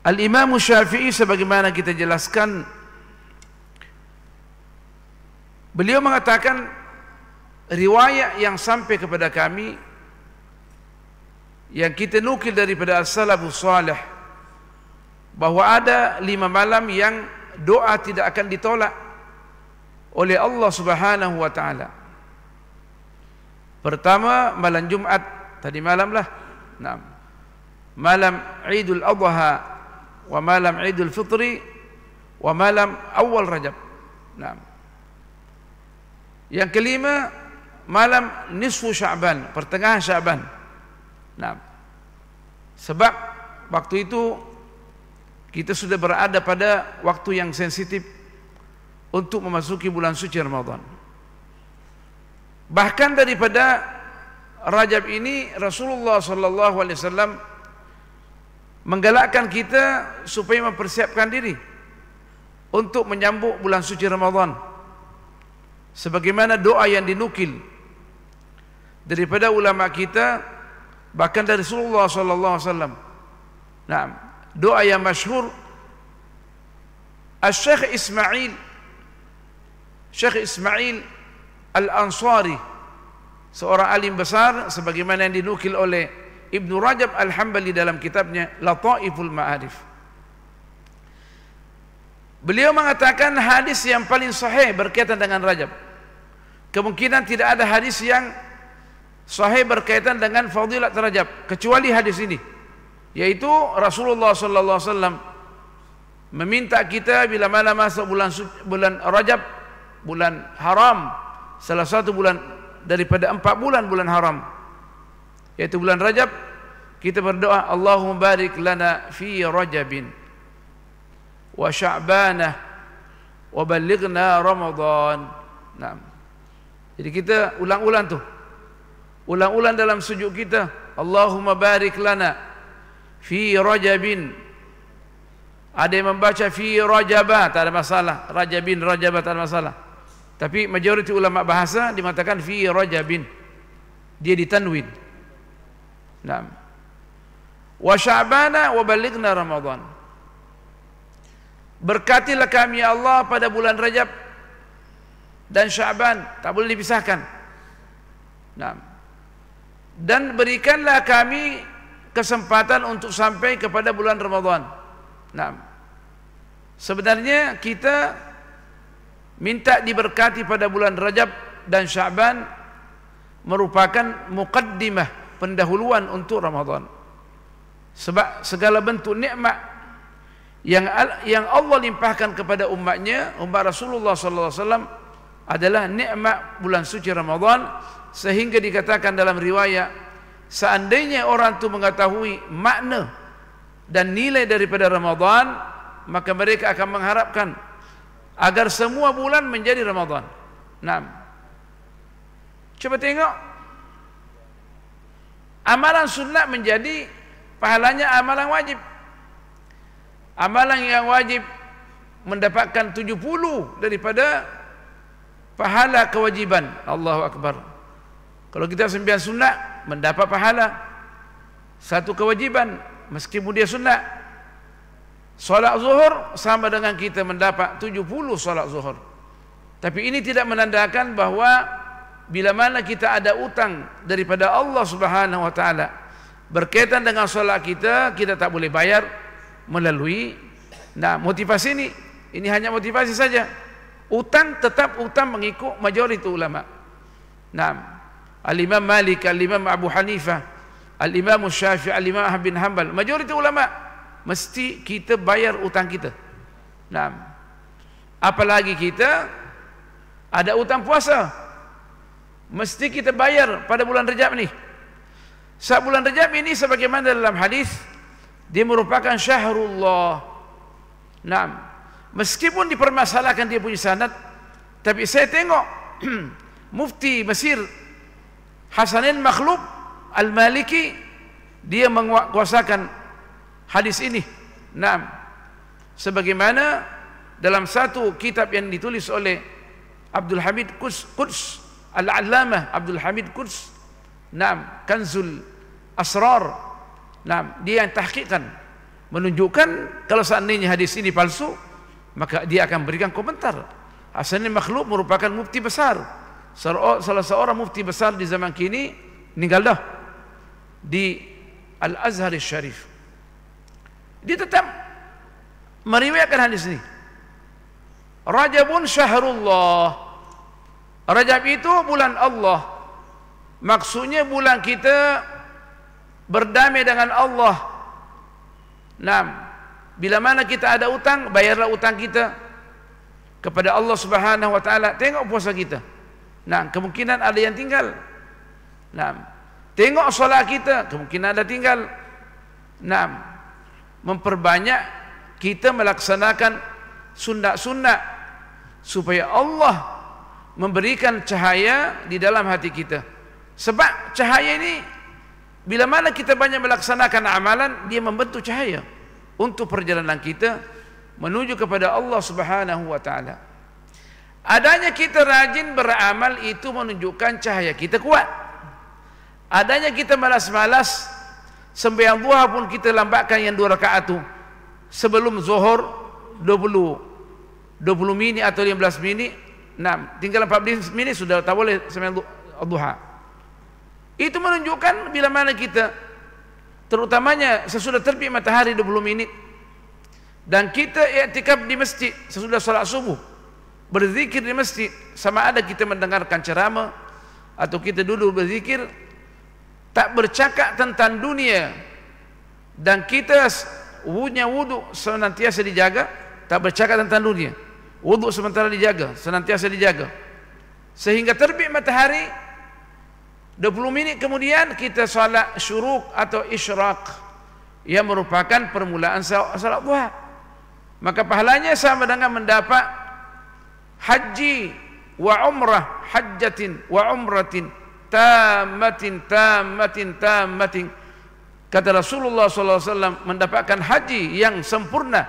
Al-Imam Syafi'i sebagaimana kita jelaskan, beliau mengatakan riwayat yang sampai kepada kami yang kita nukil daripada as-salafus salih bahwa ada 5 malam yang doa tidak akan ditolak oleh Allah Subhanahu wa taala. Pertama malam Jumat, tadi malam lah. Naam. Malam Idul Adha wa malam Idul Fitri wa malam awal Rajab. Naam. Yang kelima malam nisfu Sya'ban, pertengahan Sya'ban. Naam. Sebab waktu itu kita sudah berada pada waktu yang sensitif untuk memasuki bulan suci Ramadan. Bahkan daripada Rajab ini Rasulullah sallallahu alaihi wasallam menggalakkan kita supaya mempersiapkan diri untuk menyambut bulan suci Ramadan, sebagaimana doa yang dinukil daripada ulama kita, bahkan dari Rasulullah sallallahu alaihi wasallam. Nah, doa yang masyhur Syekh Ismail Al-Ansari, seorang alim besar, sebagaimana yang dinukil oleh Ibnu Rajab Al-Hambali dalam kitabnya Lataiful Ma'arif. Beliau mengatakan hadis yang paling sahih berkaitan dengan Rajab, kemungkinan tidak ada hadis yang sahih berkaitan dengan fadilat Rajab kecuali hadis ini, yaitu Rasulullah sallallahu alaihi wasallam meminta kita bila mana masuk bulan Rajab, bulan haram, salah satu bulan daripada 4 bulan haram, yaitu bulan Rajab, kita berdoa Allahumma barik lana fi Rajabin wa Sya'banah wa ballighna Ramadan. Nah, jadi kita ulang-ulang tuh, ulang-ulang dalam sujud kita, Allahumma barik lana fi Rajabin. Ada yang membaca fi Rajabah, tak ada masalah. Rajabin, Rajabah, tak ada masalah. Tapi majoriti ulama bahasa dimatakan fi Rajabin, dia ditanwin. Naam. Wa Sya'bana wa ballighna Ramadan. Berkatilah kami ya Allah pada bulan Rajab dan Sya'ban, tak boleh dipisahkan. Naam. Dan berikanlah kami kesempatan untuk sampai kepada bulan Ramadan. Naam. Sebenarnya kita minta diberkati pada bulan Rajab dan Sya'ban merupakan muqaddimah, pendahuluan untuk Ramadan. Sebab segala bentuk nikmat yang Allah limpahkan kepada umatnya, umat Rasulullah sallallahu alaihi wasallam, adalah nikmat bulan suci Ramadan, sehingga dikatakan dalam riwayat, seandainya orang itu mengetahui makna dan nilai daripada Ramadan, maka mereka akan mengharapkan agar semua bulan menjadi Ramadan. Nah, coba tengok, amalan sunat menjadi pahalanya amalan wajib. Amalan yang wajib mendapatkan 70 daripada pahala kewajiban. Allahu Akbar. Kalau kita 9 sunat, mendapat pahala 1 kewajiban meskipun dia sunat. Solat zuhur sama dengan kita mendapat 70 solat zuhur. Tapi ini tidak menandakan bahwa bila mana kita ada utang daripada Allah Subhanahu wa taala berkaitan dengan solat kita, kita tak boleh bayar melalui motivasi ini. Ini hanya motivasi saja. Utang tetap utang mengikut majoriti ulama. Al-Imam Malik, Al-Imam Abu Hanifah, Al-Imam Syafi'i, Al-Imam Ahmad bin Hanbal, majoriti ulama mesti kita bayar utang kita. Apalagi kita ada utang puasa, mesti kita bayar pada bulan Rajab ni. Saat bulan Rajab ini sebagaimana dalam hadis, dia merupakan syahrullah. Meskipun dipermasalahkan dia punya sanad, tapi saya tengok Mufti Mesir Hasanin Makhlub Al-Maliki, dia menguasakan hadis ini. Sebagaimana dalam satu kitab yang ditulis oleh Abdul Hamid Quds, Al-Allamah Abdul Hamid Quds, Kanzul Asrar, dia yang tahqiqkan menunjukkan kalau seandainya hadis ini palsu, maka dia akan berikan komentar. Hasan Makhluf merupakan mufti besar, salah seorang mufti besar di zaman kini, meninggal dah di Al-Azhar Syarif. Dia tetap meriwayatkan hadis ini. Rajabun syahrullah. Rajab itu bulan Allah. Maksudnya bulan kita berdamai dengan Allah. Nah, bila mana kita ada utang, bayarlah utang kita kepada Allah Subhanahu wa taala. Tengok puasa kita. Nah, kemungkinan ada yang tinggal. Nah, tengok solat kita, kemungkinan ada tinggal. Nah, memperbanyak kita melaksanakan sunat-sunat supaya Allah memberikan cahaya di dalam hati kita. Sebab cahaya ini, bila mana kita banyak melaksanakan amalan, dia membentuk cahaya untuk perjalanan kita menuju kepada Allah Subhanahu wa taala. Adanya kita rajin beramal itu menunjukkan cahaya kita kuat. Adanya kita malas-malas sembahyang duha pun kita lambatkan yang 2 rakaat tu sebelum zuhur 20 minit atau 15 minit. Nah, tinggal 14 minit sudah tak boleh sembahyang duha. Itu menunjukkan bila mana kita, terutamanya sesudah terbit matahari 20 minit, dan kita i'tikaf di masjid sesudah salat subuh, berzikir di masjid, sama ada kita mendengarkan ceramah atau kita duduk berzikir, tak bercakap tentang dunia, dan kita punya wudu senantiasa dijaga, tak bercakap tentang dunia, wudu sementara dijaga, senantiasa dijaga, sehingga terbit matahari 20 minit kemudian kita salat syuruk atau isyraq yang merupakan permulaan salat duha, maka pahalanya sama dengan mendapat haji wa umrah, hajjatin wa umratin tammatin. Kata Rasulullah SAW, mendapatkan haji yang sempurna,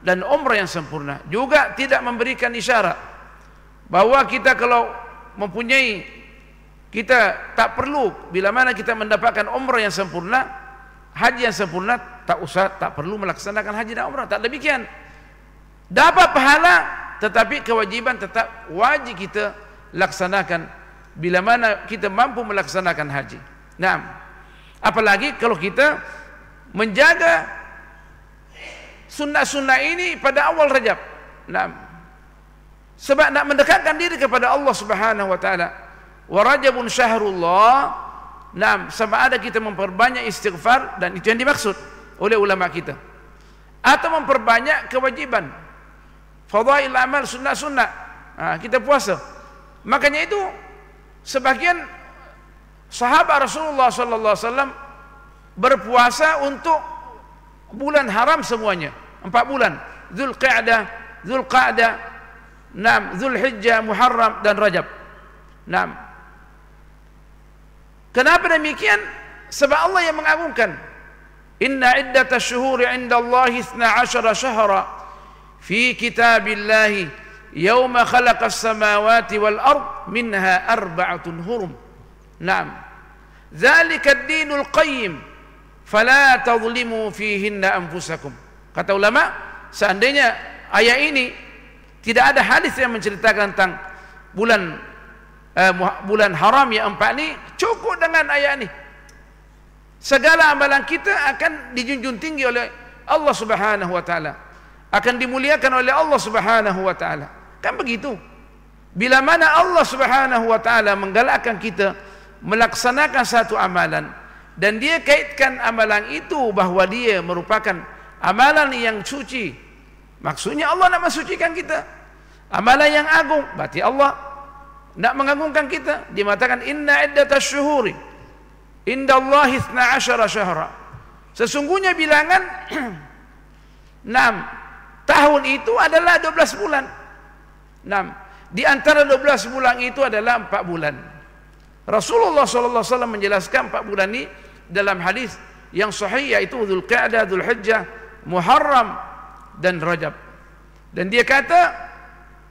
dan umrah yang sempurna. Juga tidak memberikan isyarat bahwa kita kalau mempunyai, kita tak perlu, bila mana kita mendapatkan umrah yang sempurna, haji yang sempurna, tak perlu melaksanakan haji dan umrah. Tak demikian. Dapat pahala, tetapi kewajiban tetap wajib kita laksanakan bila mana kita mampu melaksanakan haji. Nah, apalagi kalau kita menjaga sunnah-sunnah ini pada awal Rajab. Nah, sebab nak mendekatkan diri kepada Allah Subhanahu wa taala. Wa Rajabun syahrullah. Nah, sama ada kita memperbanyak istighfar, dan itu yang dimaksud oleh ulama kita, atau memperbanyak kewajiban, fadail amal, sunnah-sunnah. Kita puasa. Makanya itu sebagian sahabat Rasulullah sallallahu alaihi wasallam berpuasa untuk bulan haram semuanya, 4 bulan, Zulqa'dah, Zulhijjah, Muharram dan Rajab. Kenapa demikian? Sebab Allah yang mengagungkan. Inna iddatash syuhuri 'indallahi 12 syahra fi kitabillahi yauma khalaqas samawati wal ard minha 4 hurum. Naam. Dzalika ad-dinul qayyim fala tadhlimu fihinna anfusakum. Kata ulama, seandainya ayat ini tidak ada hadis yang menceritakan tentang bulan haram yang 4 ni, cukup dengan ayat ni. Segala amalan kita akan dijunjung tinggi oleh Allah Subhanahu wa taala, akan dimuliakan oleh Allah Subhanahu wa taala. Kan begitu. Bila mana Allah Subhanahu wa taala menggalakkan kita melaksanakan satu amalan, dan dia kaitkan amalan itu bahawa dia merupakan amalan yang suci, maksudnya Allah nak mensucikan kita. Amalan yang agung, berarti Allah nak mengagungkan kita. Dia mengatakan inna iddatash syuhuri indallahi 12 syahra. Sesungguhnya bilangan 6 tahun itu adalah 12 bulan. 6 di antara 12 bulan itu adalah 4 bulan. Rasulullah sallallahu alaihi wasallam menjelaskan 4 bulan ini dalam hadis yang sahih, yaitu Zulqa'dah, Zulhijjah, Muharram dan Rajab. Dan dia kata,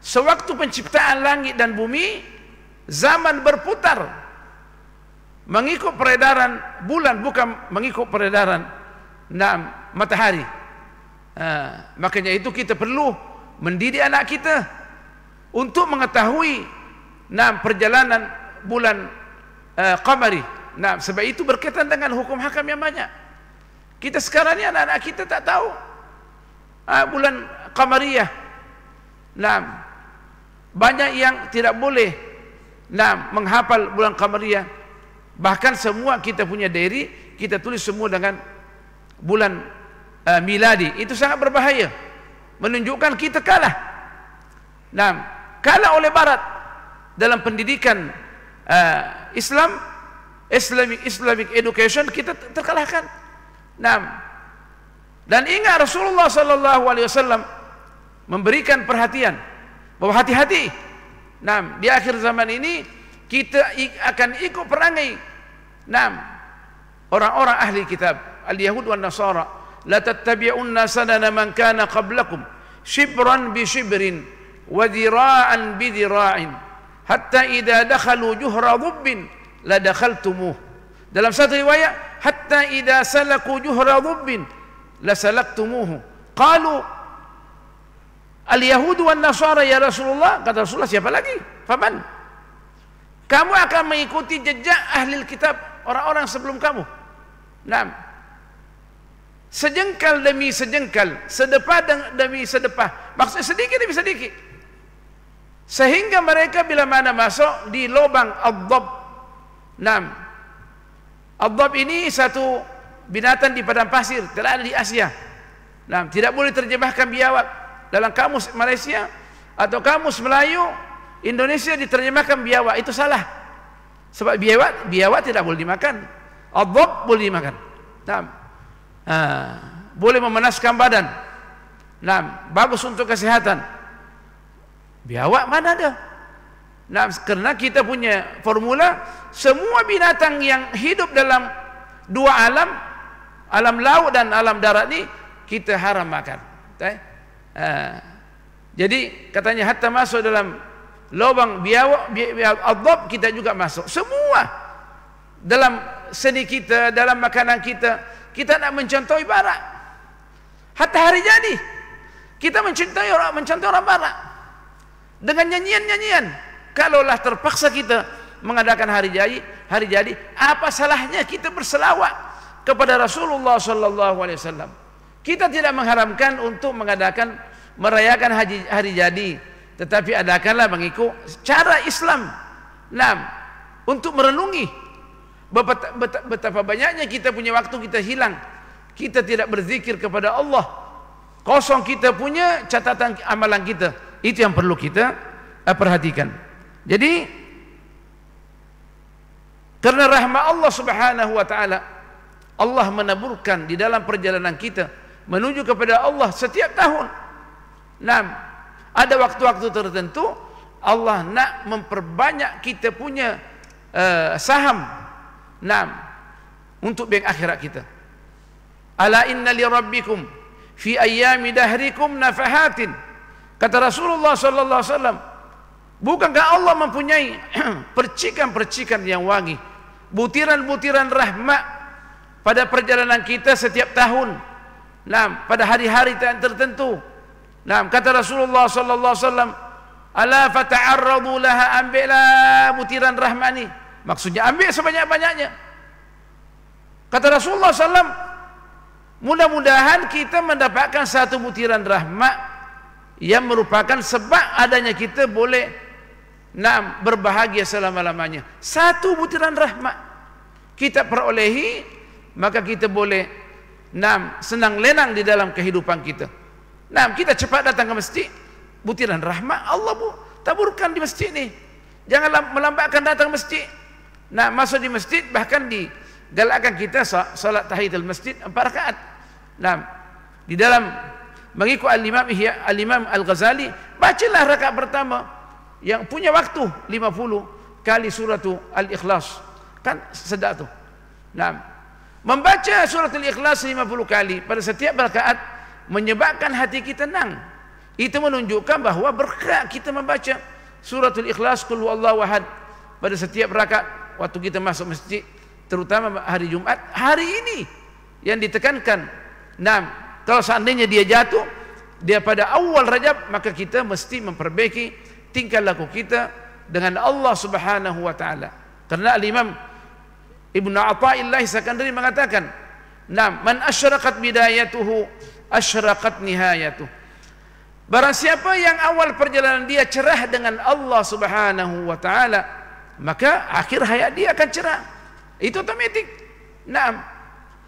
sewaktu penciptaan langit dan bumi, zaman berputar mengikut peredaran bulan, bukan mengikut peredaran matahari. Makanya itu kita perlu mendidik anak kita untuk mengetahui perjalanan bulan qamari. Sebab itu berkaitan dengan hukum hakam yang banyak. Kita sekarang ni anak-anak kita tak tahu bulan qamariyah. Banyak yang tidak boleh menghafal bulan qamariyah. Bahkan semua kita punya diary kita tulis semua dengan bulan miladi. Itu sangat berbahaya, menunjukkan kita kalah. Kalah oleh barat dalam pendidikan Islamic education, kita terkalahkan. Dan ingat Rasulullah sallallahu alaihi wasallam memberikan perhatian bahwa hati-hati. Di akhir zaman ini kita akan ikut perangai orang-orang ahli kitab, al-Yahud wan Nasara. La tattabi'unna sanana man kana qablakum shibran bi shibrin wa dhira'an bi dhira'in hatta idza dakhalu juhra dhubbin la dakhaltumuh. Dalam satu riwayat, hatta idza salaku juhra dhubbin la salaktumuhu. Qalu al-Yahud wan Nasara ya Rasulullah. Kata Rasulullah, siapa lagi? Faman? Kamu akan mengikuti jejak ahli kitab, orang-orang sebelum kamu. Sejengkal demi sejengkal, sedepah demi sedepah. Maksudnya sedikit demi sedikit. Sehingga mereka bila mana masuk di lubang ad-dhab. Ad-dhab ini satu binatang di padang pasir, tidak ada di Asia. Tidak boleh terjemahkan biawak dalam kamus Malaysia atau kamus Melayu Indonesia diterjemahkan biawak, itu salah. Sebab biawak tidak boleh dimakan. Ad-dhab boleh dimakan. Boleh memanaskan badan. Bagus untuk kesehatan. Biawak mana ada? Karena kita punya formula, semua binatang yang hidup dalam dua alam, alam laut dan alam darat ni, kita haram makan. Jadi katanya hatta masuk dalam lubang biawak ad-dhab, kita juga masuk. Semua dalam seni kita, dalam makanan kita, kita nak mencontohi barat. Hatta hari jadi kita mencontohi orang barat dengan nyanyian-nyanyian. Kalaulah terpaksa kita mengadakan hari jadi, apa salahnya kita berselawat kepada Rasulullah sallallahu alaihi wasallam? Kita tidak mengharamkan untuk merayakan hari jadi, tetapi adakanlah mengikut cara Islam. Untuk merenungi betapa banyaknya kita punya waktu kita hilang, kita tidak berzikir kepada Allah, kosong kita punya catatan amalan kita. Itu yang perlu kita perhatikan. Jadi karena rahmat Allah subhanahu wa ta'ala, Allah menaburkan di dalam perjalanan kita menuju kepada Allah setiap tahun. Ada waktu-waktu tertentu Allah nak memperbanyak kita punya saham untuk bank akhirat kita. Ala inna li rabbikum fi ayyami dahrikum nafahatin. Kata Rasulullah sallallahu alaihi wasallam, bukankah Allah mempunyai percikan-percikan yang wangi, butiran-butiran rahmat pada perjalanan kita setiap tahun, pada hari-hari tertentu. Kata Rasulullah sallallahu alaihi wasallam, ala fata'arradu laha, ambillah butiran rahmat ni. Maksudnya ambil sebanyak-banyaknya. Kata Rasulullah sallallahu, mudah-mudahan kita mendapatkan satu butiran rahmat yang merupakan sebab adanya kita boleh berbahagia selama-lamanya. Satu butiran rahmat kita perolehi, maka kita boleh senang lenang di dalam kehidupan kita. Kita cepat datang ke masjid, butiran rahmat Allah taburkan di masjid ni. Janganlah melambatkan datang masjid. Masuk di masjid, bahkan digalakkan kita salat tahiyatul masjid 4 rakaat. Di dalam mengikut Al-Imam Al-Ghazali, bacalah rakaat pertama yang punya waktu 50 kali surah Al-Ikhlas. Kan sedap tu. Membaca surah Al-Ikhlas 50 kali pada setiap rakaat menyebabkan hati kita tenang. Itu menunjukkan bahawa berkat kita membaca surah Al-Ikhlas, Qul huwallahu ahad pada setiap rakaat waktu kita masuk masjid, terutama hari Jumaat, hari ini yang ditekankan. Nah, kalau seandainya dia jatuh dia pada awal Rajab, maka kita mesti memperbaiki tingkah laku kita dengan Allah Subhanahu wa taala. Karena Al-Imam Ibnu Athaillah Sakandari mengatakan, "Nam man asyraqat bidayatuhu asyraqat nihayatuh." Barang siapa yang awal perjalanan dia cerah dengan Allah Subhanahu wa taala, maka akhir hayat dia akan cerah. Itu otomatis. Nah,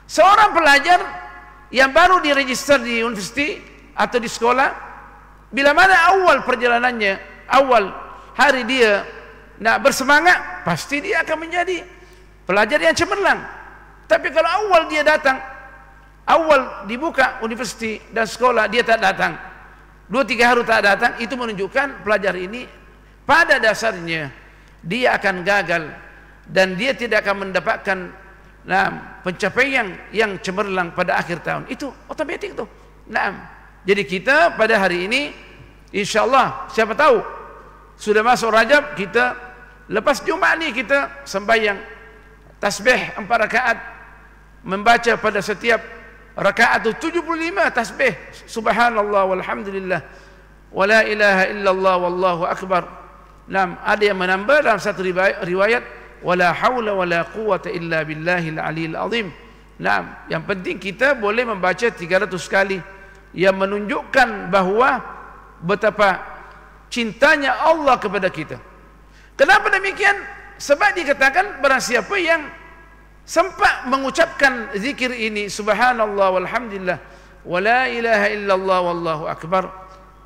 seorang pelajar yang baru diregister di universiti atau di sekolah, bila mana awal perjalanannya, awal hari dia nak bersemangat, pasti dia akan menjadi pelajar yang cemerlang. Tapi kalau awal dia datang, awal dibuka universiti dan sekolah dia tak datang, 2-3 hari tak datang, itu menunjukkan pelajar ini pada dasarnya dia akan gagal dan dia tidak akan mendapatkan pencapaian yang cemerlang pada akhir tahun. Itu otomatis tuh. Jadi kita pada hari ini insyaallah, siapa tahu sudah masuk Rajab, kita lepas Jumat ni kita sembahyang tasbih 4 rakaat, membaca pada setiap rakaat itu 75 tasbih, subhanallah walhamdulillah wala ilaha illallah wallahu akbar. Ada yang menambah dalam satu riwayat wala haula wala quwata illa billahil aliyil azim. Yang penting kita boleh membaca 300 kali, yang menunjukkan bahawa betapa cintanya Allah kepada kita. Kenapa demikian? Sebab dikatakan barang siapa yang sempat mengucapkan zikir ini, subhanallah walhamdulillah wala ilaha illallah wallahu akbar,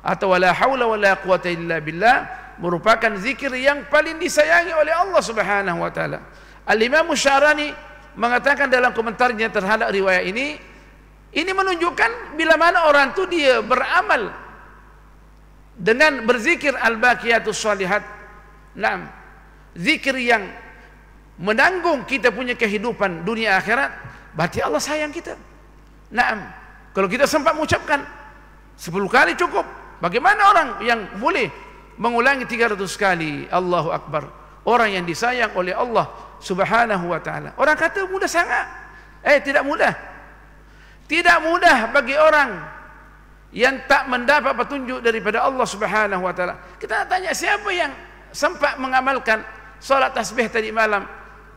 atau wala haula wala quwata illa billah, merupakan zikir yang paling disayangi oleh Allah Subhanahu wa taala. Al-Imam Syarani mengatakan dalam komentarnya terhadap riwayat ini menunjukkan bila mana orang tu dia beramal dengan berzikir al-baqiyatus shalihat, zikir yang menanggung kita punya kehidupan dunia akhirat, berarti Allah sayang kita. Kalau kita sempat mengucapkan 10 kali cukup, bagaimana orang yang boleh mengulangi 300 kali Allahu Akbar? Orang yang disayang oleh Allah Subhanahu wa taala. Orang kata mudah sangat. Tidak mudah. Tidak mudah bagi orang yang tak mendapat petunjuk daripada Allah Subhanahu wa taala. Kita nak tanya, siapa yang sempat mengamalkan solat tasbih tadi malam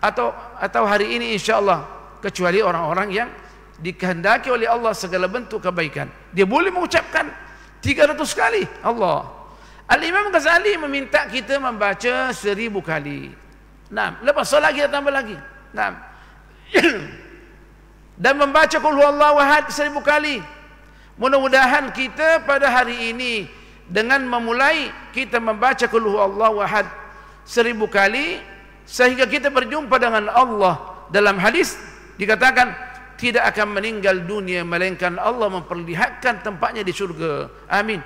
atau hari ini insyaallah, kecuali orang-orang yang dikehendaki oleh Allah segala bentuk kebaikan, dia boleh mengucapkan 300 kali Allah. Al-Imam Ghazali meminta kita membaca 1000 kali. Lepas solat kita tambah lagi. Dan membaca qul huwallahu ahad 1000 kali. Mudah-mudahan kita pada hari ini dengan memulai kita membaca qul huwallahu ahad 1000 kali, sehingga kita berjumpa dengan Allah. Dalam hadis dikatakan tidak akan meninggal dunia melainkan Allah memperlihatkan tempatnya di surga. Amin.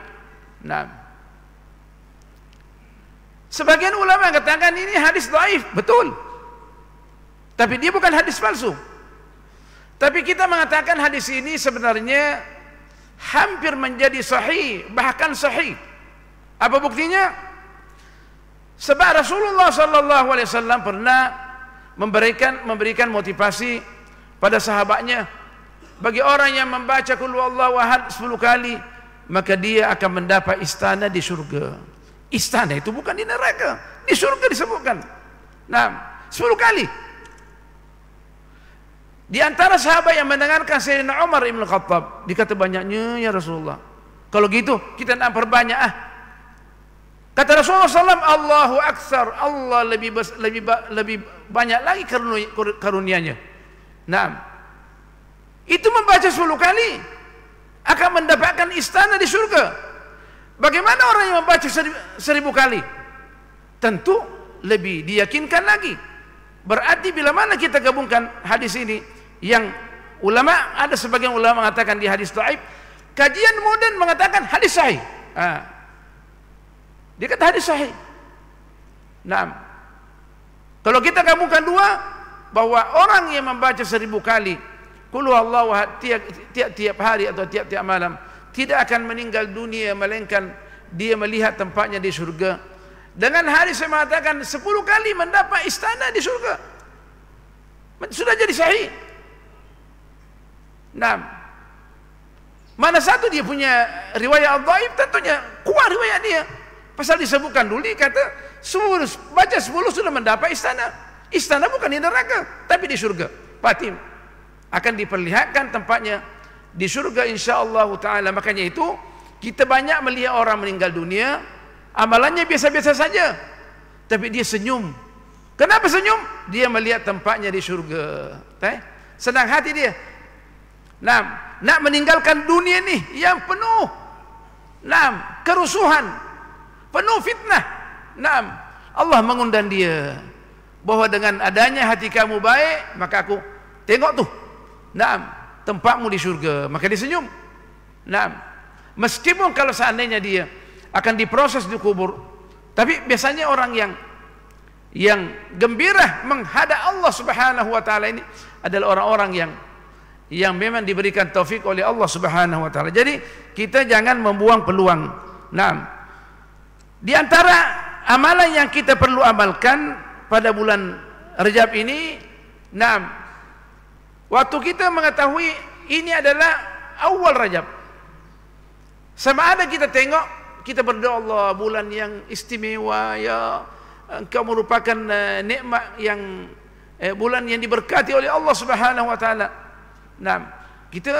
Sebagian ulama katakan ini hadis dhaif, betul, tapi dia bukan hadis palsu. Tapi kita mengatakan hadis ini sebenarnya hampir menjadi sahih, bahkan sahih. Apa buktinya? Sebab Rasulullah SAW pernah memberikan motivasi pada sahabatnya, bagi orang yang membaca qul huwallahu ahad 10 kali, maka dia akan mendapat istana di surga. Istana itu bukan di neraka, di surga disebutkan. 10 kali. Di antara sahabat yang mendengarkan Sayyidina Umar Ibn Khattab, dikata banyaknya ya Rasulullah, kalau gitu kita nak perbanyak Kata Rasulullah SAW, Allahu Akbar, Allah lebih banyak lagi karunia-Nya. Itu membaca 10 kali akan mendapatkan istana di surga. Bagaimana orang yang membaca 1000 kali? Tentu lebih diyakinkan lagi. Berarti bila mana kita gabungkan hadis ini, yang ulama, ada sebagian ulama mengatakan di hadis dhaif, kajian modern mengatakan hadis sahih. Dia kata hadis sahih. Kalau kita gabungkan dua, bahwa orang yang membaca 1000 kali qul huwallahu ahad tiap hari atau tiap malam, tidak akan meninggal dunia melainkan dia melihat tempatnya di surga. Dengan hadis saya mengatakan 10 kali mendapat istana di surga. Sudah jadi sahih. Nah, mana satu dia punya riwayat dhaif, tentunya kuat riwayat dia. Pasal disebutkan dulu, dia kata 10, baca 10 sudah mendapat istana. Istana bukan di neraka, tapi di surga. Pasti akan diperlihatkan tempatnya di surga insyaallah taala. Makanya itu kita banyak melihat orang meninggal dunia, amalannya biasa-biasa saja, tapi dia senyum. Kenapa senyum? Dia melihat tempatnya di surga. Senang hati dia. Nah, nak meninggalkan dunia nih yang penuh kerusuhan, penuh fitnah. Allah mengundang dia bahwa dengan adanya hati kamu baik, maka aku tengok tuh tempatmu di surga. Maka dia senyum. Meskipun kalau seandainya dia akan diproses di kubur, tapi biasanya orang yang gembira menghadap Allah Subhanahu wa taala ini adalah orang-orang yang memang diberikan taufik oleh Allah Subhanahu wa taala. Jadi kita jangan membuang peluang. Di antara amalan yang kita perlu amalkan pada bulan Rajab ini, waktu kita mengetahui ini adalah awal Rajab, sama ada kita tengok, kita berdoa, Allah, bulan yang istimewa, ya Engkau merupakan nikmat yang bulan yang diberkati oleh Allah Subhanahu wa taala. Kita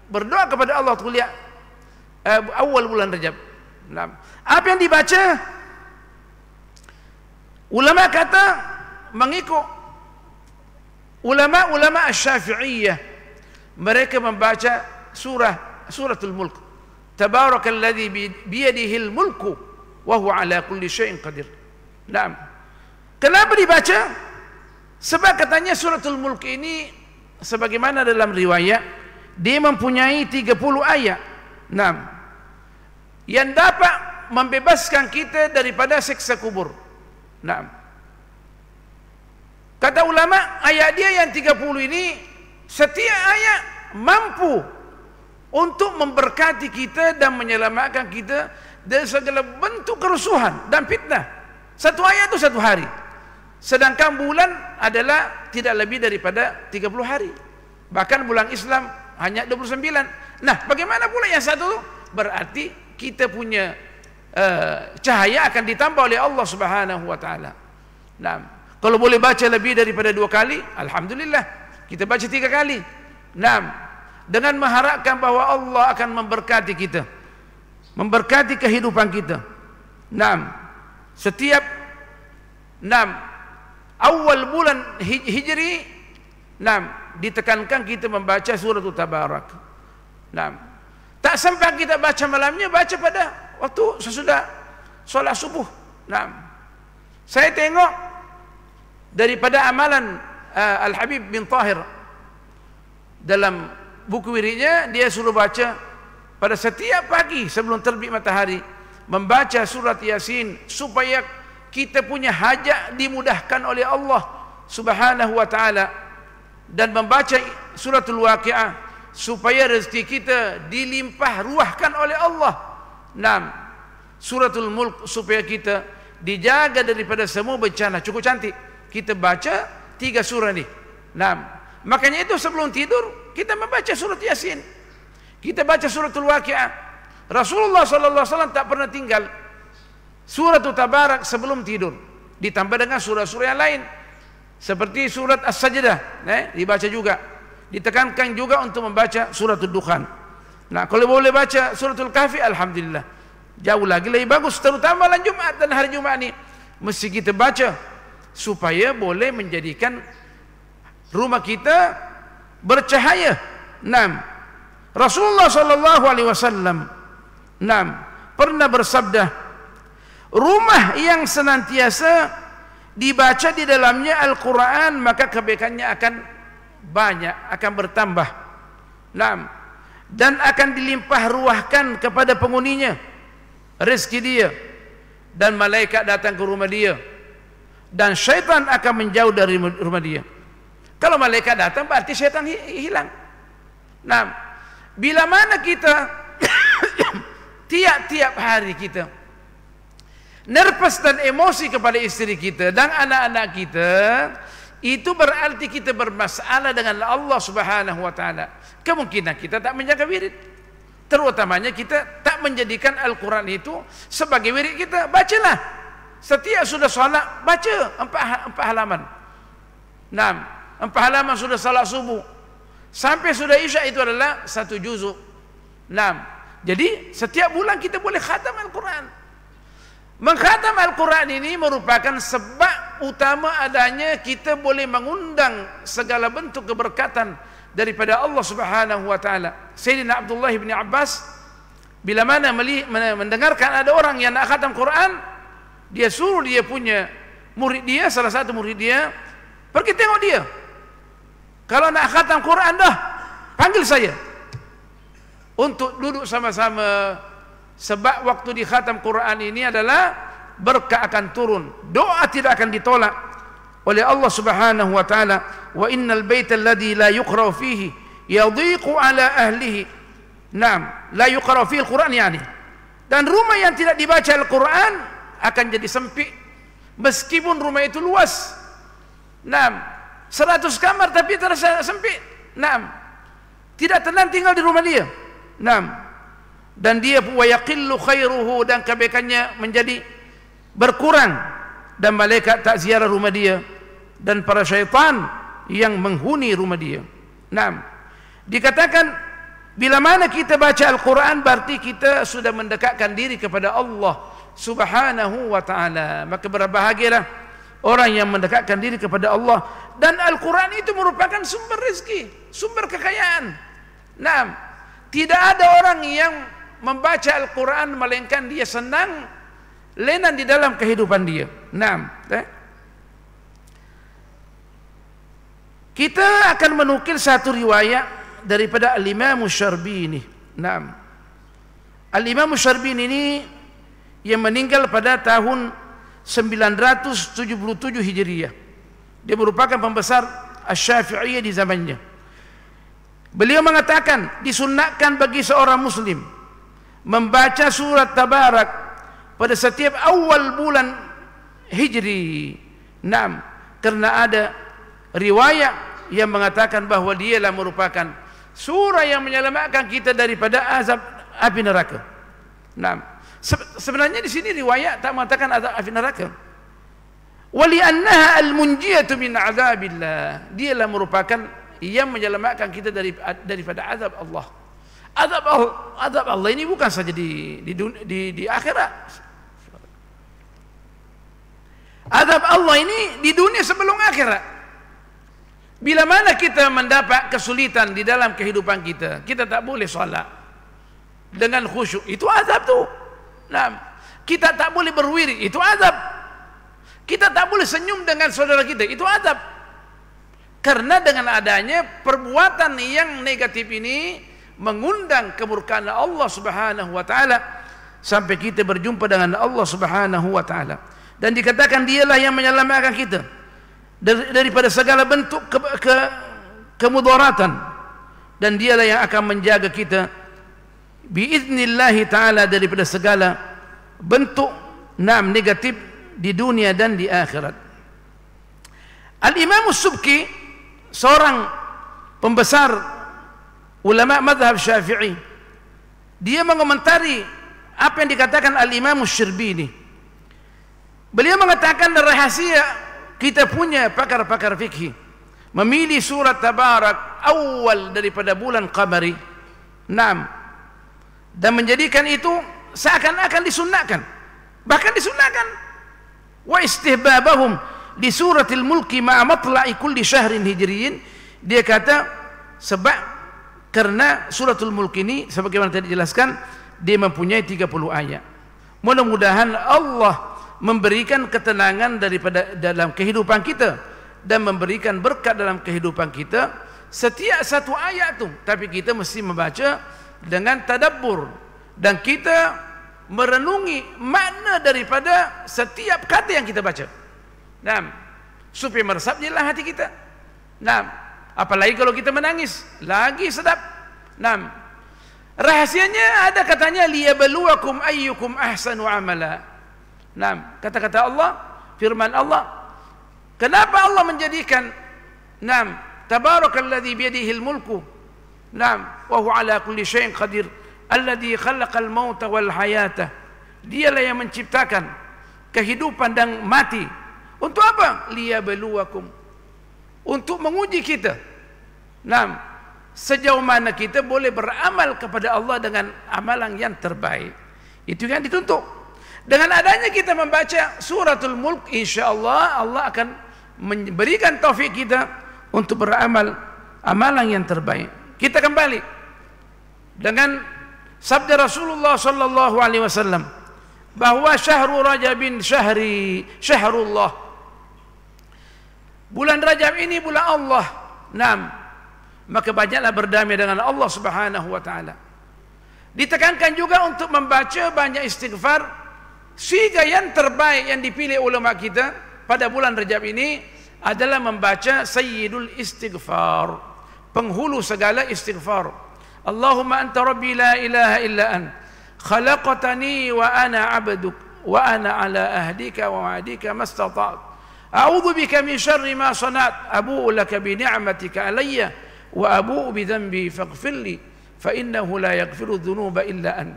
berdoa kepada Allah untuk lihat awal bulan Rajab. Apa yang dibaca? Ulama kata mengikut ulama Asy-Syafi'iyah, mereka membaca suratul Mulk. Tabarakalladzi biyadihil mulku wa huwa ala kulli syai'in qadir. Kenapa dibaca? Sebab katanya suratul Mulk ini sebagaimana dalam riwayat dia mempunyai 30 ayat yang dapat membebaskan kita daripada siksa kubur. Kata ulama, ayat dia yang 30 ini, setiap ayat mampu untuk memberkati kita dan menyelamatkan kita dari segala bentuk kerusuhan dan fitnah. Satu ayat itu satu hari. Sedangkan bulan adalah tidak lebih daripada 30 hari. Bahkan bulan Islam hanya 29. Nah, bagaimana pula yang satu? Berarti kita punya cahaya akan ditambah oleh Allah Subhanahu wa taala. Kalau boleh baca lebih daripada 2 kali, alhamdulillah. Kita baca 3 kali. Dengan mengharapkan bahwa Allah akan memberkati kita, memberkati kehidupan kita. Setiap awal bulan Hijri, ditekankan kita membaca surah Tabarak. Tak sempat kita baca malamnya, baca pada waktu sesudah solat subuh. Saya tengok daripada amalan Al-Habib bin Tahir dalam buku wiridnya, dia suruh baca pada setiap pagi sebelum terbit matahari, membaca surat Yasin supaya kita punya hajat dimudahkan oleh Allah Subhanahu wa taala, dan membaca suratul Waqiah supaya rezeki kita dilimpah ruahkan oleh Allah. Suratul Mulk supaya kita dijaga daripada semua bencana. Cukup cantik kita baca 3 surah ni. Makanya itu sebelum tidur kita membaca surat Yasin, kita baca suratul Waqiah. Rasulullah sallallahu alaihi wasallam tak pernah tinggal suratul Tabarak sebelum tidur, ditambah dengan surah-surah yang lain seperti surat As-Sajdah, dibaca juga. Ditekankan juga untuk membaca suratul Dukhan. Kalau boleh baca suratul Kahfi, alhamdulillah, jauh lagi lebih bagus. Terutama malam Jumat dan hari Jumat ni mesti kita baca supaya boleh menjadikan rumah kita bercahaya. Rasulullah sallallahu alaihi wasallam pernah bersabda, rumah yang senantiasa dibaca di dalamnya Al-Quran, maka kebaikannya akan banyak, akan bertambah. Dan akan dilimpah ruahkan kepada penghuninya rezeki dia, dan malaikat datang ke rumah dia, dan syaitan akan menjauh dari rumah dia. Kalau malaikat datang berarti syaitan hilang. Bila mana kita tiap-tiap hari kita nervous dan emosi kepada istri kita dan anak-anak kita, itu berarti kita bermasalah dengan Allah Subhanahu wa taala. Kemungkinan kita tak menjaga wirid. Terutamanya kita tak menjadikan Al-Qur'an itu sebagai wirid kita. Bacalah. Setiap sudah salat baca 4 halaman. 4 halaman sudah salat subuh. Sampai sudah Isya itu adalah 1 juzuk. Jadi setiap bulan kita boleh khatam Al-Qur'an. Mengkhatam Al-Quran ini merupakan sebab utama adanya kita boleh mengundang segala bentuk keberkatan daripada Allah Subhanahu wa taala. Sayyidina Abdullah bin Abbas bila mana mendengarkan ada orang yang nak khatam Quran, dia suruh dia punya murid dia, salah satu murid dia, pergi tengok dia. Kalau nak khatam Quran dah, panggil saya untuk duduk sama-sama. Sebab waktu di khatam Quran ini adalah berkah akan turun, doa tidak akan ditolak oleh Allah Subhanahu wa taala. Wa innal baita alladhi la yuqra fihi yadhiqu ala ahlihi. La yuqra fihi al-Quran yani. Dan rumah yang tidak dibaca Al-Quran akan jadi sempit meskipun rumah itu luas. 100 kamar tapi terasa sempit. Tidak tenang tinggal di rumah dia. Dan dia wa yaqillu khairuhu, dan kebaikannya menjadi berkurang, dan malaikat tak ziarah rumah dia, dan para syaitan yang menghuni rumah dia. Dikatakan bila mana kita baca Al-Quran berarti kita sudah mendekatkan diri kepada Allah Subhanahu wa ta'ala. Maka berbahagialah orang yang mendekatkan diri kepada Allah. Dan Al-Quran itu merupakan sumber rezeki, sumber kekayaan. Tidak ada orang yang membaca Al-Quran melainkan dia senang, lenan di dalam kehidupan dia. Kita akan menukil satu riwayat daripada Al-Imam Syarbini. Al-Imam Syarbini ini yang meninggal pada tahun 977 Hijriah. Dia merupakan pembesar Asy-Syafi'iyah di zamannya. Beliau mengatakan disunatkan bagi seorang muslim membaca surat Tabarak pada setiap awal bulan Hijri. Karena ada riwayat yang mengatakan bahawa dialah merupakan surah yang menyelamatkan kita daripada azab api neraka. Sebenarnya di sini riwayat tak mengatakan azab api neraka. Wali annaha al-munjiyatu min azabillah. Dialah merupakan yang menyelamatkan kita daripada azab Allah. Azab Allah ini bukan saja di akhirat. Azab Allah ini di dunia sebelum akhirat. Bila mana kita mendapat kesulitan di dalam kehidupan kita, kita tak boleh solat dengan khusyuk, itu azab tu. Kita tak boleh berwirid, itu azab. Kita tak boleh senyum dengan saudara kita, itu azab. Karena dengan adanya perbuatan yang negatif ini mengundang kemurkaan Allah Subhanahu wa taala sampai kita berjumpa dengan Allah Subhanahu wa taala. Dan dikatakan dialah yang menyelamatkan kita daripada segala bentuk kemudaratan, dan dialah yang akan menjaga kita biiznillah taala daripada segala bentuk negatif di dunia dan di akhirat. Al-Imam As-Subki, seorang pembesar ulama mazhab Syafi'i, dia mengomentari apa yang dikatakan Al-Imam Syarbini. Beliau mengatakan rahasia kita punya pakar-pakar fikih memilih surat Tabarak awal daripada bulan Qamari, dan menjadikan itu seakan-akan disunatkan, bahkan disunatkan. Wa istihbabahum di suratil mulki ma'a matla'i kulli syahrin hijriyin. Dia kata sebab karena suratul mulk ini sebagaimana tadi dijelaskan dia mempunyai 30 ayat. Mudah-mudahan Allah memberikan ketenangan daripada dalam kehidupan kita dan memberikan berkat dalam kehidupan kita setiap satu ayat tu. Tapi kita mesti membaca dengan tadabbur dan kita merenungi makna daripada setiap kata yang kita baca. Supaya meresap di dalam hati kita. Apalagi kalau kita menangis, lagi sedap. Rahasianya ada katanya liyabluwakum ayyukum ahsanu amala. Kata-kata Allah, firman Allah, Kenapa Allah menjadikan tabarakalladzi biyadihil mulku wa huwa ala kulli syai'in qadir alladzi khalaqal mauta wal hayata. Dialah yang menciptakan kehidupan dan mati. Untuk apa? Liyabluwakum, untuk menguji kita. Sejauh mana kita boleh beramal kepada Allah dengan amalan yang terbaik. Itu yang dituntut. Dengan adanya kita membaca suratul Mulk, insyaallah Allah akan memberikan taufik kita untuk beramal amalan yang terbaik. Kita kembali dengan sabda Rasulullah sallallahu alaihi wasallam bahwa syahrul Rajabin syahrullah. Bulan Rajab ini bulan Allah. Maka banyaklah berdamai dengan Allah Subhanahu wa taala. Ditekankan juga untuk membaca banyak istighfar. Siga yang terbaik yang dipilih ulama kita pada bulan Rajab ini adalah membaca sayyidul istighfar, penghulu segala istighfar. Allahumma anta rabbi la ilaha illa ant, khalaqtani wa ana 'abduk wa ana 'ala ahdika wa wa'dika mastata'tu. A'udzu bika min syarri ma sana'tu, abu'u laka bi ni'matika 'alayya wa abu'u bi dhanbi faghfirli fa innahu la yaghfiru dzunuba illa ant.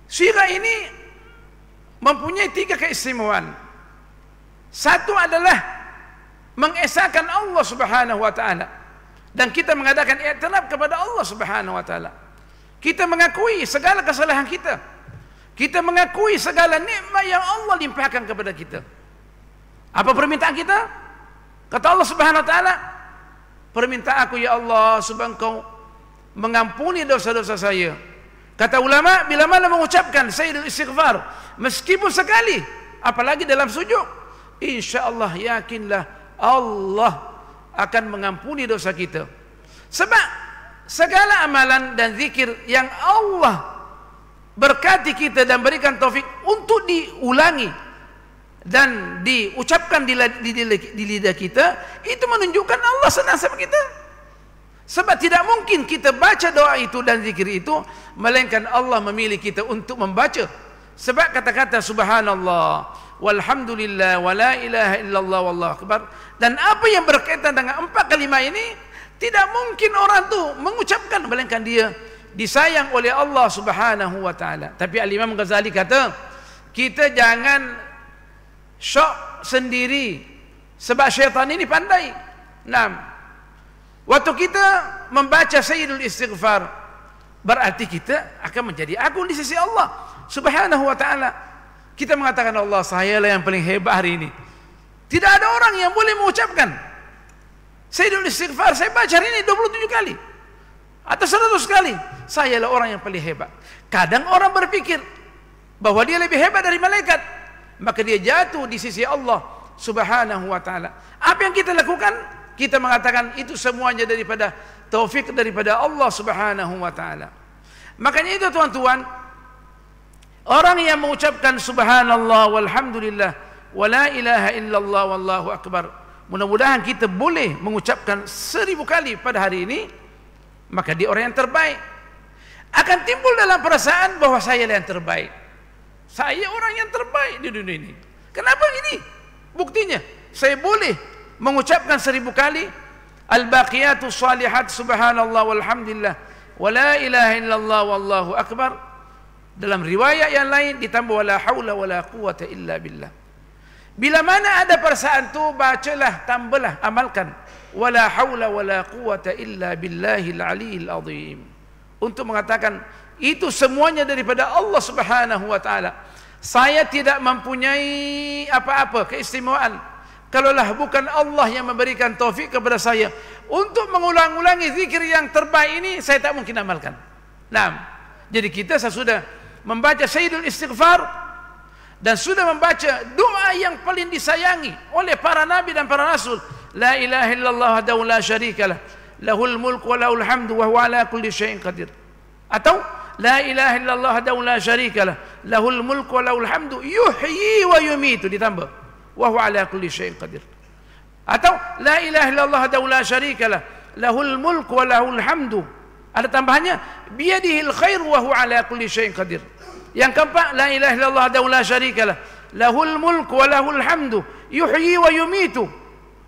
Siga ini mempunyai 3 keistimewaan. Satu adalah mengesahkan Allah Subhanahu wa taala, dan kita mengadakan i'tiraf kepada Allah Subhanahu wa taala. Kita mengakui segala kesalahan kita. Kita mengakui segala nikmat yang Allah limpahkan kepada kita. Apa permintaan kita? Kata Allah Subhanahu wa taala, permintaan aku ya Allah supaya Engkau mengampuni dosa-dosa saya. Kata ulama, bila mana mengucapkan sayyidul istighfar meskipun sekali, apalagi dalam sujud, insyaallah yakinlah Allah akan mengampuni dosa kita. Sebab segala amalan dan zikir yang Allah berkati kita dan berikan taufik untuk diulangi dan diucapkan di lidah kita, itu menunjukkan Allah senang sama kita. Sebab tidak mungkin kita baca doa itu dan zikir itu melainkan Allah memilih kita untuk membaca. Sebab kata-kata subhanallah walhamdulillah wa la ilaha illallah wallahu akbar dan apa yang berkaitan dengan 4 kalimat ini, tidak mungkin orang tu mengucapkan melainkan dia disayang oleh Allah Subhanahu wa taala. Tapi Al-Imam Ghazali kata, kita jangan syok sendiri sebab syaitan ini pandai. Waktu kita membaca sayyidul istighfar, berarti kita akan menjadi agung di sisi Allah Subhanahu wa taala. Kita mengatakan, Allah, sayalah yang paling hebat hari ini. Tidak ada orang yang boleh mengucapkan sayyidul istighfar, saya baca hari ini 27 kali atau 100 kali, sayalah orang yang paling hebat. Kadang orang berpikir bahwa dia lebih hebat dari malaikat, maka dia jatuh di sisi Allah Subhanahu wa taala. Apa yang kita lakukan? Kita mengatakan itu semuanya daripada taufik daripada Allah Subhanahu wa taala. Makanya itu tuan-tuan, orang yang mengucapkan subhanallah walhamdulillah wa la ilaha illallah wallahu akbar, mudah-mudahan kita boleh mengucapkan 1000 kali pada hari ini, maka dia orang yang terbaik. Akan timbul dalam perasaan bahwa saya yang terbaik, saya orang yang terbaik di dunia ini. Kenapa ini? Buktinya saya boleh mengucapkan 1000 kali al-baqiyatus salihat subhanallah walhamdulillah wa la ilaha illallah wallahu akbar. Dalam riwayat yang lain ditambah wala haula wala quwata illa billah. Bila mana ada perasaan tu, bacalah, tambahlah, amalkan wala haula wala quwata illa billahil aliyil azim, untuk mengatakan itu semuanya daripada Allah Subhanahu wa taala. Saya tidak mempunyai apa-apa keistimewaan kalaulah bukan Allah yang memberikan taufik kepada saya untuk mengulang-ulangi zikir yang terbaik ini, saya tak mungkin amalkan. Jadi kita sesudah membaca sayyidul istighfar dan sudah membaca doa yang paling disayangi oleh para nabi dan para rasul, la ilaha illallah wahdahu la syarikalah, lahul mulku wa lahul hamdu wa huwa ala kulli syai'in qadir. Atau la ilaha illallah wahdahu la syarikalah, lahul mulku wa lahul hamdu yuhyi wa yumitu, ditambah wa huwa ala kulli syai'in qadir. Atau la ilaha illallah wahdahu la syarikalah, lahul mulku wa lahul hamdu, ada tambahannya biyadihil khair wa huwa ala kulli syai'in qadir. Yang keempat, la ilaha illallah wahdahu la syarikalah, lahul mulku wa lahul hamdu yuhyi wa yumitu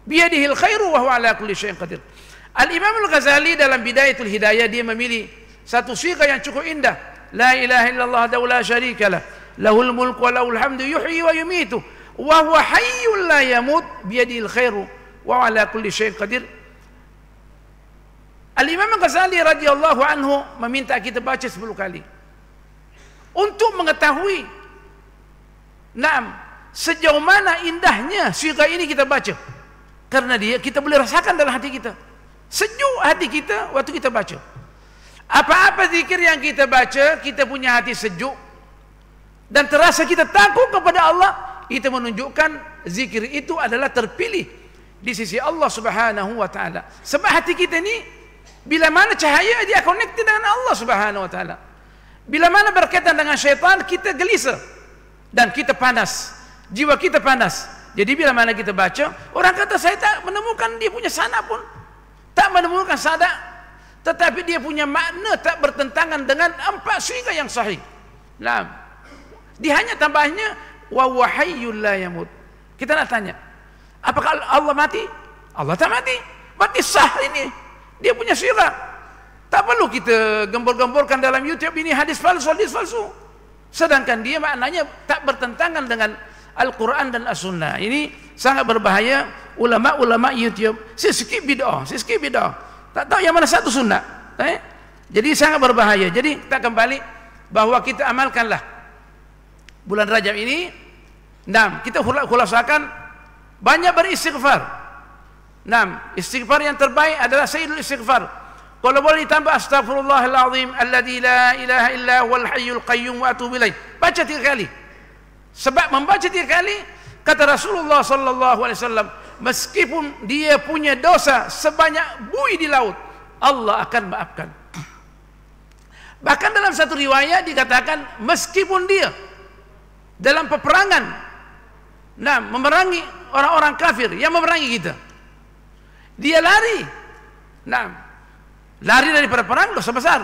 biyadihil khairu wa huwa ala kulli syai'in qadir. Al-Imam Al-Ghazali dalam Bidayatul Hidayah dia memilih satu sighah yang cukup indah. La ilaha illallah wahdahu la syarika lah, lahul mulku wa lahul hamdu yuhyi wa yumitu wa huwa hayyul la yamut biyadihil khairu wa ala kulli syai'in qadir. Al-Imam Al-Ghazali radhiyallahu anhu meminta kita baca 10 kali untuk mengetahui sejauh mana indahnya sighah ini kita baca. Karena kita boleh rasakan dalam hati kita, sejuk hati kita waktu kita baca. Apa-apa zikir yang kita baca, kita punya hati sejuk dan terasa kita takut kepada Allah, itu menunjukkan zikir itu adalah terpilih di sisi Allah Subhanahu wa taala. Sebab hati kita ini bila mana cahaya dia connected dengan Allah Subhanahu wa taala. Bila mana berkaitan dengan syaitan, kita gelisah dan kita panas, jiwa kita panas. Jadi bila mana kita baca, orang kata saya tak menemukan dia punya sana pun, tak menemukan sada, tetapi dia punya makna tak bertentangan dengan 4 sighah yang sahih. Dia hanya tambahnya wa huwa hayyul la yamut. Kita nak tanya, apakah Allah mati? Allah tak mati. Mati sah ini. Dia punya sighah. Tak perlu kita gembor-gemborkan dalam YouTube ini hadis palsu, hadis palsu. Sedangkan dia maknanya tak bertentangan dengan Al-Quran dan As-Sunnah. Ini sangat berbahaya. Ulama-ulama YouTube sikit bid'ah, sikit bid'ah, tak tahu yang mana satu sunnah. Jadi sangat berbahaya. Jadi kita kembali bahawa kita amalkanlah bulan Rajab ini. Kita khulasakan banyak beristighfar. Istighfar yang terbaik adalah sayyidul istighfar. Kalau boleh ditambah astaghfirullahalazim alladzi la ilaha illa huwal hayyul qayyum wa atubu ilaih. Baca 3 kali. Sebab membaca 3 kali, kata Rasulullah sallallahu alaihi wasallam, meskipun dia punya dosa sebanyak buih di laut, Allah akan maafkan. Bahkan dalam satu riwayat dikatakan meskipun dia dalam peperangan memerangi orang-orang kafir yang memerangi kita, dia lari daripada perang, dosa besar,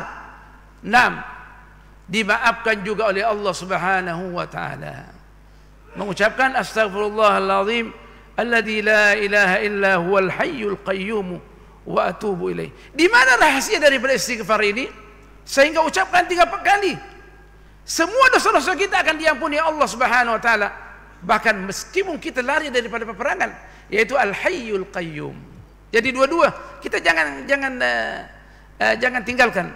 dimaafkan juga oleh Allah Subhanahu wa taala. Mengucapkan astaghfirullahalazim alladzi la ilaha illa huwal hayyul qayyum wa atubu ilaih. Di mana rahasia daripada istighfar ini? Sehingga ucapkan 3 kali, semua dosa-dosa kita akan diampuni Allah Subhanahu wa taala. Bahkan meskipun kita lari daripada peperangan, yaitu al-hayyul qayyum. Jadi dua-dua kita jangan tinggalkan.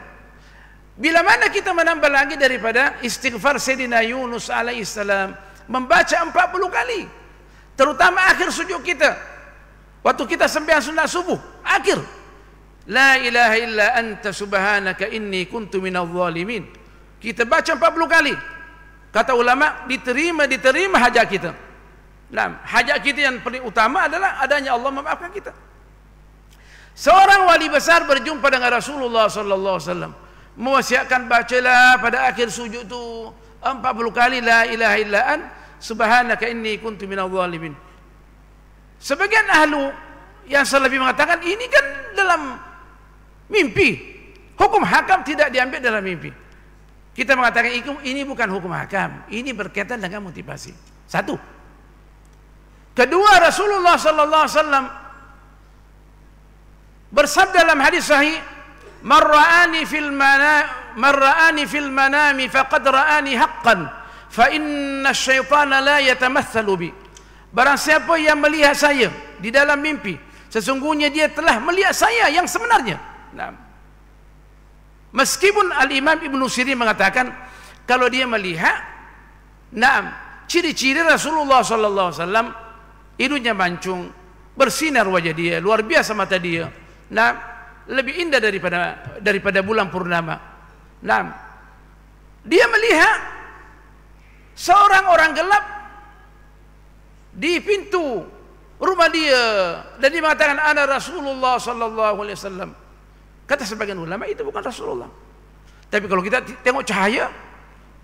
Bila mana kita menambah lagi daripada istighfar Sayyidina Yunus alaihissalam, membaca 40 kali, terutama akhir sujud kita, waktu kita sembahyang sunat subuh, akhir la ilaha illa anta subhanaka inni kuntu minadh dhalimin, kita baca 40 kali. Kata ulama, diterima hajat kita. Hajat kita yang paling utama adalah adanya Allah memaafkan kita. Seorang wali besar berjumpa dengan Rasulullah sallallahu alaihi wasallam, mewasiatkan bacalah pada akhir sujud tu 40 kali la ilaha illa an subhanaka inni kuntu minadh dhalimin. Sebagian ahlu yang salafi mengatakan ini kan dalam mimpi, hukum hakam tidak diambil dalam mimpi. Kita mengatakan ini bukan hukum hakam, ini berkaitan dengan motivasi. Satu. Kedua, Rasulullah sallallahu alaihi wasallam bersabda dalam hadis sahih, man ra'ani fil manami faqad ra'ani haqqan fa inna asyaitana la yatamatsalu bi. Barang siapa yang melihat saya di dalam mimpi, sesungguhnya dia telah melihat saya yang sebenarnya. Meskipun Al-Imam Ibn Sirin mengatakan kalau dia melihat ciri-ciri Rasulullah sallallahu alaihi wasallam, hidungnya mancung, bersinar wajah dia, luar biasa mata dia, lebih indah daripada bulan purnama. Dia melihat seorang orang gelap di pintu rumah dia dan dia mengatakan ana Rasulullah sallallahu alaihi wasallam. Kata sebagian ulama itu bukan Rasulullah. Tapi kalau kita tengok cahaya,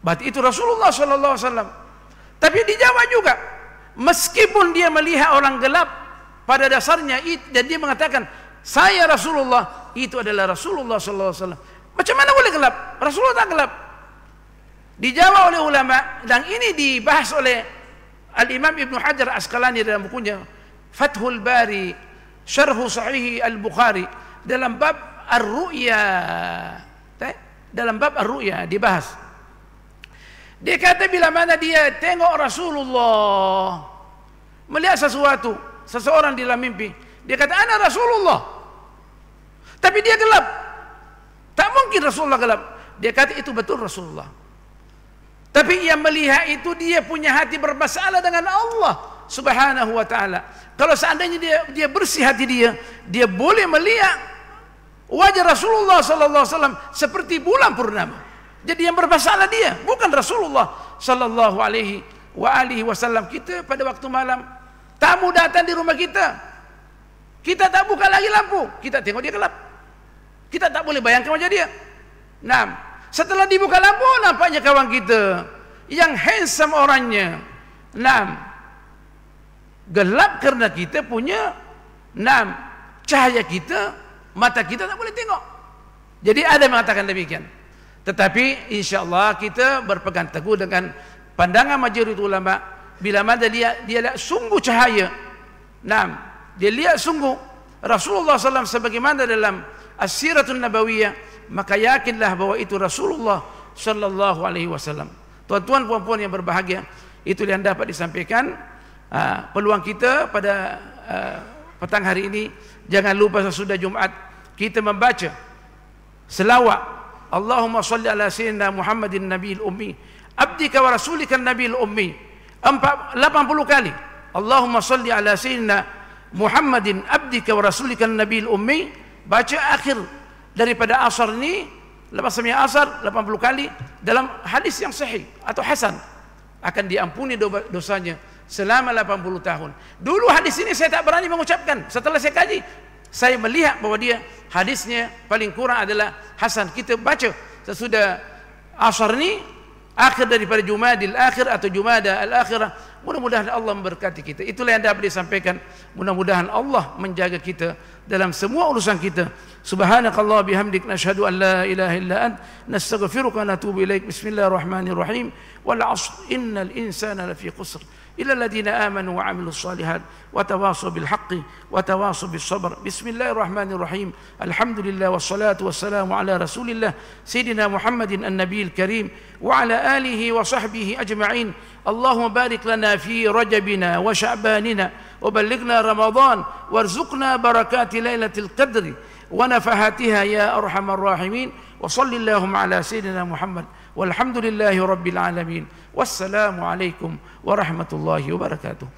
berarti itu Rasulullah sallallahu alaihi wasallam. Tapi dijawab juga, meskipun dia melihat orang gelap pada dasarnya dan dia mengatakan saya Rasulullah, itu adalah Rasulullah sallallahu alaihi wasallam. Macam mana boleh gelap? Rasulullah tak gelap. Dijawab oleh ulama, dan ini dibahas oleh Al-Imam Ibnu Hajar Asqalani dalam bukunya Fathul Bari Syarhu Sahih Al-Bukhari dalam bab Ar-Ru'ya, dalam bab Ar-Ru'ya dibahas. Dia kata bila mana dia tengok Rasulullah melihat sesuatu, seseorang di dalam mimpi, dia kata ana Rasulullah, tapi dia gelap. Tak mungkin Rasulullah gelap. Dia kata itu betul Rasulullah, tapi yang melihat itu dia punya hati bermasalah dengan Allah Subhanahu wa ta'ala. Kalau seandainya dia bersih hati dia boleh melihat wajah Rasulullah sallallahu alaihi wasallam seperti bulan purnama. Jadi yang bermasalah dia, bukan Rasulullah sallallahu alaihi wasallam. Kita pada waktu malam, tamu datang di rumah kita, kita tak buka lagi lampu, kita tengok dia gelap. Kita tak boleh bayangkan wajah dia. Nah, setelah dibuka lampu, nampaknya kawan kita yang handsome orangnya. Nah, gelap karena kita punya cahaya kita, mata kita tak boleh tengok. Jadi ada yang mengatakan demikian. Tetapi insya-Allah kita berpegang teguh dengan pandangan majoriti ulama. Bila mana dia lihat sungguh cahaya, dia lihat sungguh Rasulullah SAW sebagaimana dalam As-Siratun Nabawiyah, maka yakinlah bahwa itu Rasulullah sallallahu alaihi wasallam. Tuan-tuan puan-puan yang berbahagia, itu yang dapat disampaikan. Peluang kita pada petang hari ini, jangan lupa sesudah Jumat kita membaca selawat Allahumma salli ala sayyidina Muhammadin nabiyil ummi abdika wa rasulika nabiyil ummi 80 kali. Allahumma salli ala sayyidina Muhammadin abdika wa rasulika nabiyil ummi. Baca akhir daripada asar ini, lepas sembahyang asar 80 kali dalam hadis yang sahih atau hasan, akan diampuni dosanya selama 80 tahun. Dulu hadis ini saya tak berani mengucapkan. Setelah saya kaji, saya melihat bahwa dia hadisnya paling kurang adalah hasan. Kita baca sesudah asar ini, akhir daripada Jumadil Akhir atau Jumada Al-Akhirah. Mudah-mudahan Allah memberkati kita. Itulah yang dapat disampaikan. Mudah-mudahan Allah menjaga kita dalam semua urusan kita. Subhanakallah bihamdik, nashhadu an la ilaha illa ant, nastaghfiruka wa natubu ilaik. Bismillahirrahmanirrahim. Wal 'ashr innal insana lafi khusr illa alladhina amanu wa 'amilus shalihat wa tawassaw bil haqqi wa tawassaw bis sabr. Bismillahirrahmanirrahim. Alhamdulillah wassalatu wassalamu ala Rasulillah sayyidina Muhammadin an-nabiyil karim wa ala alihi wa sahbihi ajma'in. Allahumma barik lana fi rajabina wa sya'banina wa ballighna Ramadan warzuqna barakati lailatul qadri wa nafahatiha ya arhamar rahimin. Wa sallallahu ala sayyidina Muhammad walhamdulillahi rabbil alamin. Wassalamu alaikum warahmatullahi wabarakatuh.